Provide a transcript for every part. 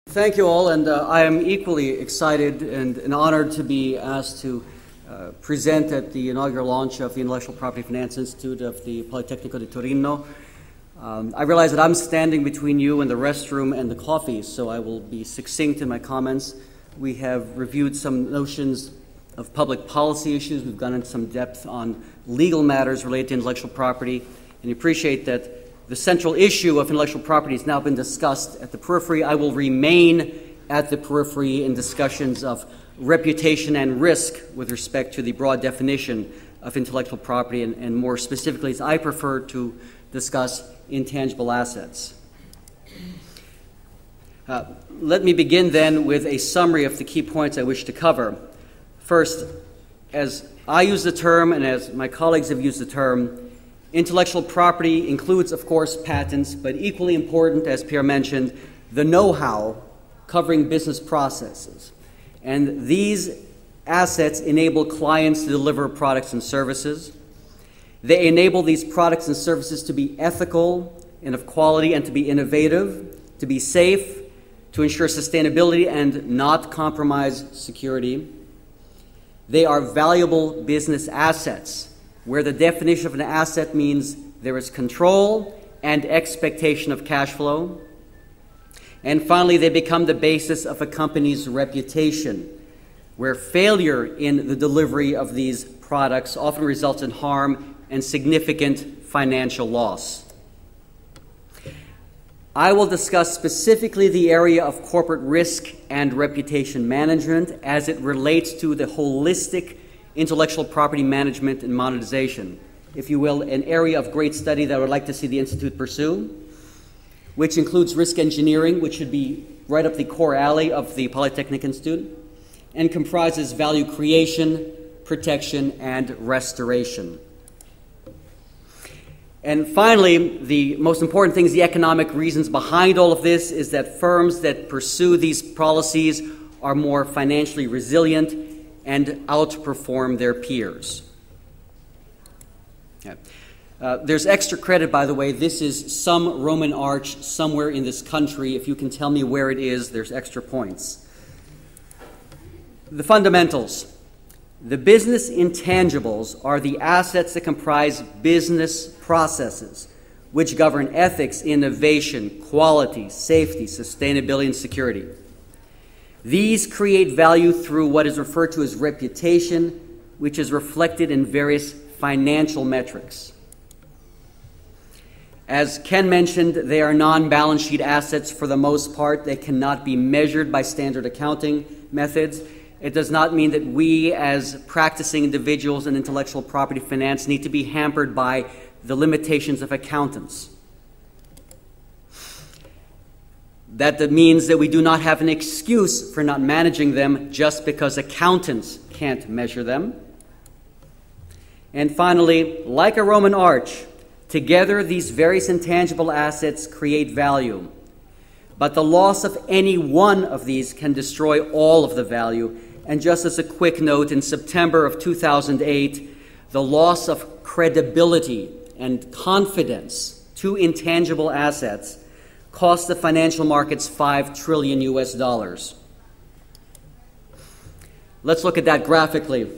Thank you all, and I am equally excited and honored to be asked to present at the inaugural launch of the Intellectual Property Finance Institute of the Politecnico di Torino. I realize that I'm standing between you and the restroom and the coffee, so I will be succinct in my comments. We have reviewed some notions of public policy issues. We've gone into some depth on legal matters related to intellectual property, and you appreciate that the central issue of intellectual property has now been discussed at the periphery. I will remain at the periphery in discussions of reputation and risk with respect to the broad definition of intellectual property, and more specifically, as I prefer to discuss intangible assets. Let me begin then with a summary of the key points I wish to cover. First, as I use the term and as my colleagues have used the term, intellectual property includes, of course, patents, but equally important, as Pierre mentioned, the know-how covering business processes. And these assets enable clients to deliver products and services. They enable these products and services to be ethical and of quality and to be innovative, to be safe, to ensure sustainability and not compromise security. They are valuable business assets, where the definition of an asset means there is control and expectation of cash flow. And finally, they become the basis of a company's reputation, where failure in the delivery of these products often results in harm and significant financial loss. I will discuss specifically the area of corporate risk and reputation management as it relates to the holistic intellectual property management and monetization, if you will, an area of great study that I would like to see the Institute pursue, which includes risk engineering, which should be right up the core alley of the Polytechnic Institute, and comprises value creation, protection, and restoration. And finally, the most important thing is the economic reasons behind all of this is that firms that pursue these policies are more financially resilient and outperform their peers. There's extra credit, by the way. This is some Roman arch somewhere in this country. If you can tell me where it is, there's extra points. The fundamentals. The business intangibles are the assets that comprise business processes, which govern ethics, innovation, quality, safety, sustainability, and security. These create value through what is referred to as reputation, which is reflected in various financial metrics. As Ken mentioned, they are non-balance sheet assets for the most part. They cannot be measured by standard accounting methods. It does not mean that we, as practicing individuals in intellectual property finance, need to be hampered by the limitations of accountants. That means that we do not have an excuse for not managing them just because accountants can't measure them. And finally, like a Roman arch, together these various intangible assets create value. But the loss of any one of these can destroy all of the value. And just as a quick note, in September of 2008, the loss of credibility and confidence to intangible assets cost the financial markets $5 trillion US. Let's look at that graphically.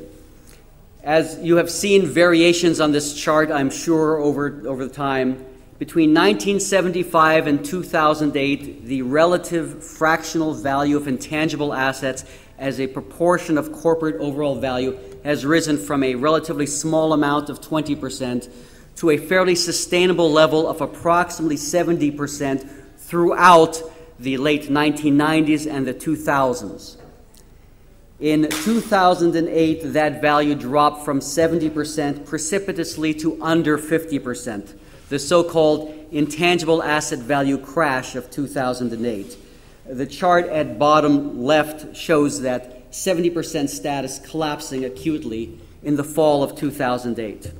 As you have seen variations on this chart, I'm sure, over the time, between 1975 and 2008, the relative fractional value of intangible assets as a proportion of corporate overall value has risen from a relatively small amount of 20% to a fairly sustainable level of approximately 70% throughout the late 1990s and the 2000s. In 2008, that value dropped from 70% precipitously to under 50%, the so-called intangible asset value crash of 2008. The chart at bottom left shows that 70% status collapsing acutely in the fall of 2008.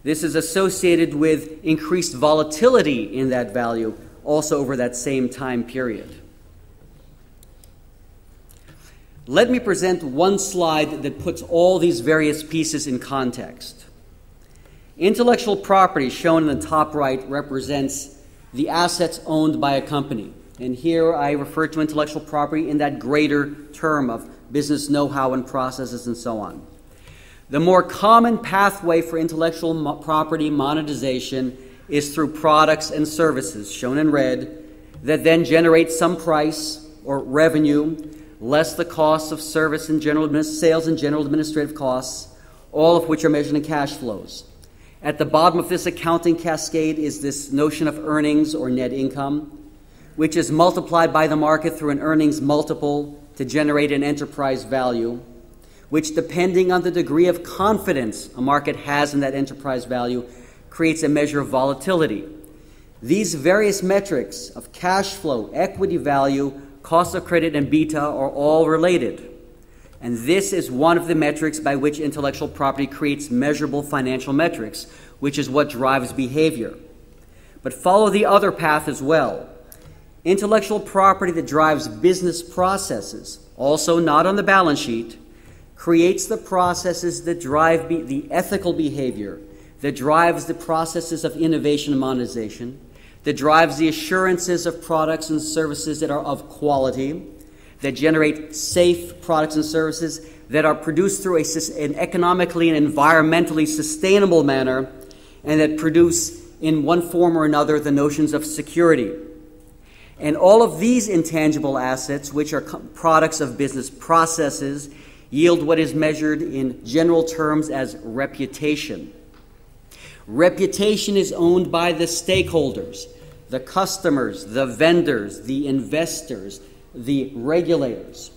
This is associated with increased volatility in that value, also over that same time period. Let me present one slide that puts all these various pieces in context. Intellectual property, shown in the top right, represents the assets owned by a company. And here I refer to intellectual property in that greater term of business know-how and processes and so on. The more common pathway for intellectual property monetization is through products and services, shown in red, that then generate some price or revenue, less the costs of service and sales and general administrative costs, all of which are measured in cash flows. At the bottom of this accounting cascade is this notion of earnings or net income, which is multiplied by the market through an earnings multiple to generate an enterprise value, which, depending on the degree of confidence a market has in that enterprise value, creates a measure of volatility. These various metrics of cash flow, equity value, cost of credit, and beta are all related. And this is one of the metrics by which intellectual property creates measurable financial metrics, which is what drives behavior. But follow the other path as well. Intellectual property that drives business processes, also not on the balance sheet, creates the processes that drive the ethical behavior, that drives the processes of innovation and monetization, that drives the assurances of products and services that are of quality, that generate safe products and services that are produced through an economically and environmentally sustainable manner, and that produce in one form or another the notions of security. And all of these intangible assets, which are products of business processes, yield what is measured in general terms as reputation. Reputation is owned by the stakeholders, the customers, the vendors, the investors, the regulators.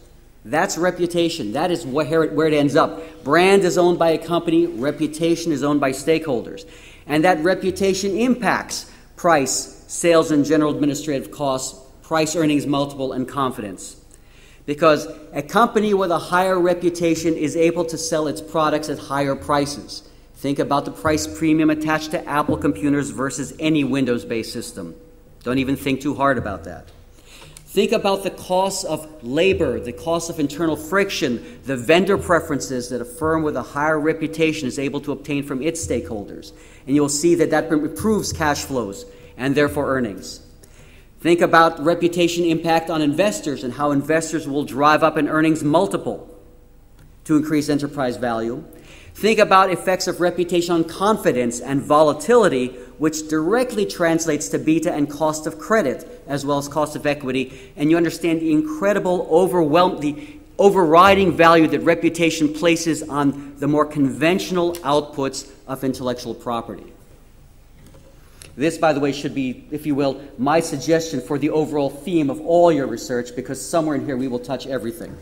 That's reputation. That is where it ends up. Brand is owned by a company. Reputation is owned by stakeholders. And that reputation impacts price, sales and general administrative costs, price earnings multiple, and confidence. Because a company with a higher reputation is able to sell its products at higher prices. Think about the price premium attached to Apple computers versus any Windows-based system. Don't even think too hard about that. Think about the costs of labor, the costs of internal friction, the vendor preferences that a firm with a higher reputation is able to obtain from its stakeholders. And you'll see that that improves cash flows and therefore earnings. Think about reputation impact on investors and how investors will drive up an earnings multiple to increase enterprise value. Think about effects of reputation on confidence and volatility, which directly translates to beta and cost of credit, as well as cost of equity, and you understand the incredible, the overriding value that reputation places on the more conventional outputs of intellectual property. This, by the way, should be, if you will, my suggestion for the overall theme of all your research, because somewhere in here we will touch everything.